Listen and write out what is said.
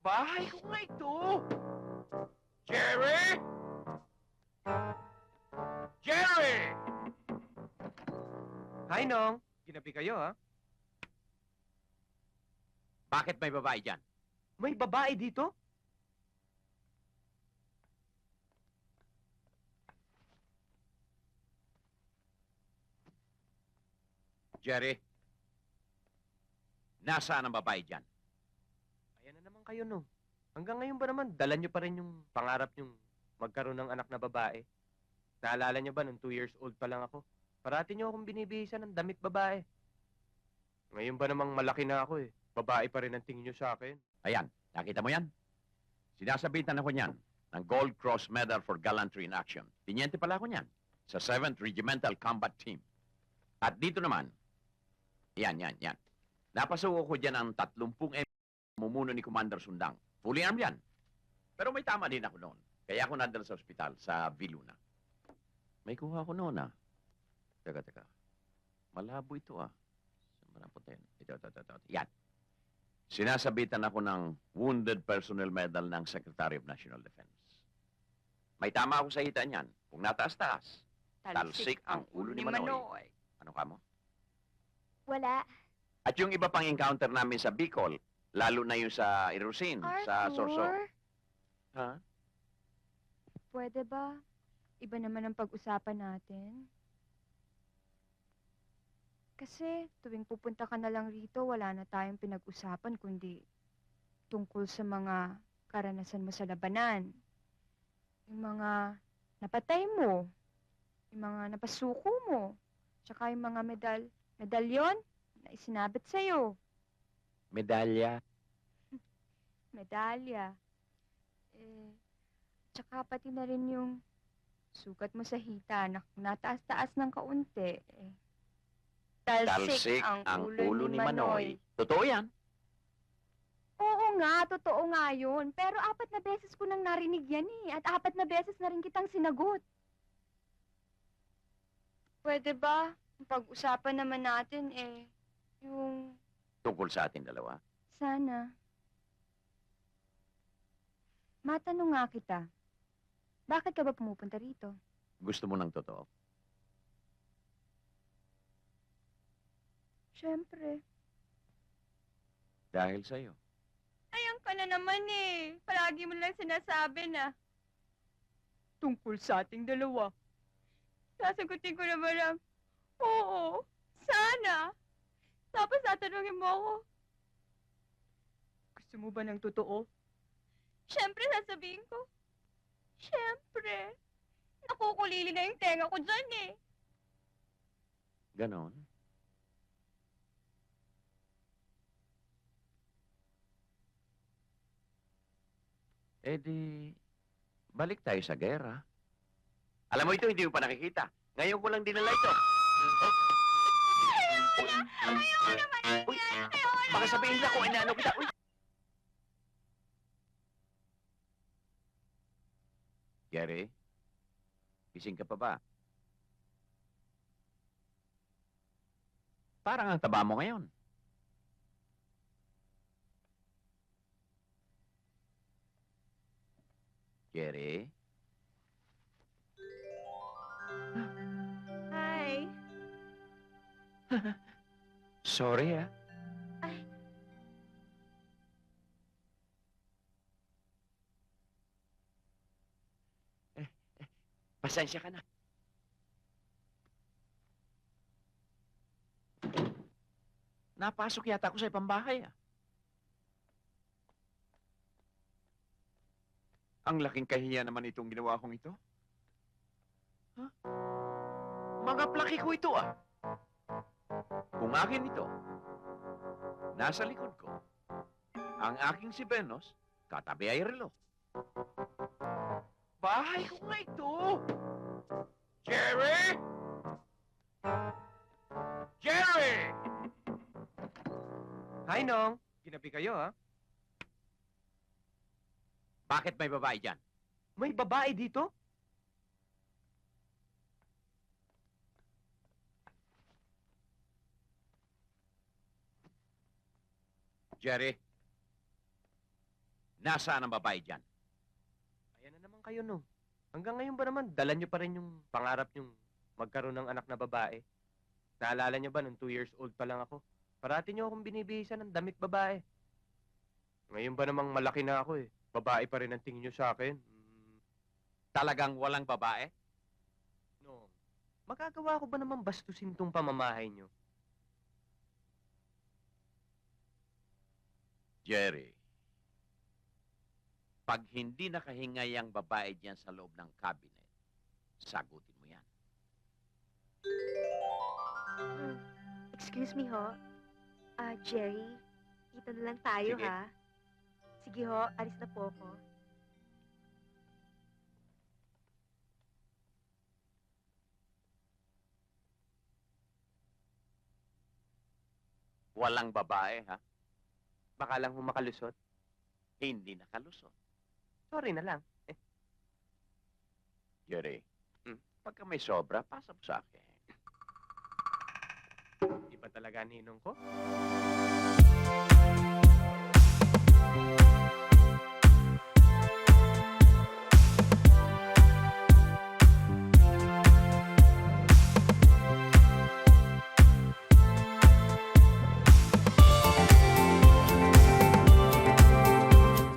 Bahay ko nga ito! Jerry! Jerry! Hi, Nong. Ginabi kayo, ha? Bakit may babae dyan? May babae dito? Jerry? Nasaan ang babae dyan? Ayan na naman kayo, Nong. Hanggang ngayon ba naman, dala nyo pa rin yung pangarap nyong magkaroon ng anak na babae? Naalala nyo ba, nung 2 years old pa lang ako? Parati nyo akong binibihisan ng damit babae. Ngayon ba namang malaki na ako eh. Babae pa rin ang tingin nyo sa akin. Ayan, nakita mo yan? Sinasabitan ako niyan ng Gold Cross Medal for Gallantry in Action. Tinyente pala ako niyan sa 7th Regimental Combat Team. At dito naman, yan. Napasuko ko dyan ang 30 mumuno ni Commander Sundang. Fully armed yan. Pero may tama din ako noon. Kaya ako nadala sa ospital sa Viluna. May kuha ako noon, ah. Teka. Malabo ito, ah. Saan ba napunta yan? Ito. Yan. Sinasabitan ako ng Wounded Personnel Medal ng Secretary of National Defense. May tama ako sa hita niyan. Kung nataas-taas, talsik ang ulo ni Manoy. Ano ka mo? Wala. At yung iba pang encounter namin sa Bicol, lalo na yung sa Irusin, sa Sorso. Arthur, Ha? pwede ba? Iba naman ang pag-usapan natin. Kasi tuwing pupunta ka na lang rito, wala na tayong pinag-usapan kundi tungkol sa mga karanasan mo sa labanan. Yung mga napatay mo, yung mga napasuko mo, tsaka yung mga medalyon na isinabit sa'yo. Medalya. Medalya. Tsaka pati na rin yung sugat mo sa hita na nataas-taas ng kaunti. Talsik ang ulo ni Manoy. Totoo yan. Oo nga, totoo nga yun. Pero 4 na beses ko nang narinig yan eh. At 4 na beses na rin kitang sinagot. Pwede ba? Pag-usapan naman natin yung... Tungkol sa ating dalawa. Sana. Matanong nga kita. Bakit ka ba pumupunta rito? Gusto mo ng totoo? Siyempre. Dahil sa'yo. Ayan ka na naman eh. Palagi mo lang sinasabi na. Tungkol sa ating dalawa. Sasagutin ko naman ang, oo, sana. Tapos tatanungin mo ako, gusto mo ba ng totoo? Siyempre sasabihin ko, siyempre. Nakukulili na yung tenga ko dyan eh. Ganon. Eh di, balik tayo sa gera. Alam mo ito, hindi mo pa nakikita. Ngayon ko lang dinala ito. Ayoko naman Uy, yan. Ayoko naman. baka sabihin nila kung inaano kita. Uy! Gary, gising ka pa ba? Parang ang taba mo ngayon. Gary? Hi. Sorry, ah. Ay. Pasensya ka na. Napasok yata ako sa ibang bahay, ah. Ang laking kahiya naman itong ginawa kong ito. Ha? Mga plaki ko ito, ah. Kung akin ito, nasa likod ko. Ang aking si Venus, katabi ay relo. Bahay ko nga ito! Jerry! Jerry! Hi, Nong. Ginabi kayo, ha? Bakit may babae dyan? May babae dito? Jerry, Nasaan ang babae dyan? Ayan na naman kayo, no. Hanggang ngayon ba naman, dala nyo pa rin yung pangarap yung magkaroon ng anak na babae? Naalala nyo ba, nung 2 years old pa lang ako, parati nyo akong binibihisan ng damit babae. Ngayon ba namang malaki na ako eh. Babae pa rin ang tingin nyo sa akin. Talagang walang babae? No. Magagawa ko ba naman bastusin tong pamamahay nyo? Jerry, pag hindi nakahingay ang babae diyan sa loob ng cabinet, sagutin mo yan. Excuse me ho. Jerry, dito na lang tayo Sige. ha. Sige ho, alis na po ako. Walang babae, ha? Baka lang humakalusot. Hindi nakalusot. Sorry na lang. Jerry, Hmm? pagka may sobra, pasa mo sa akin. Di ba talaga ninong ko?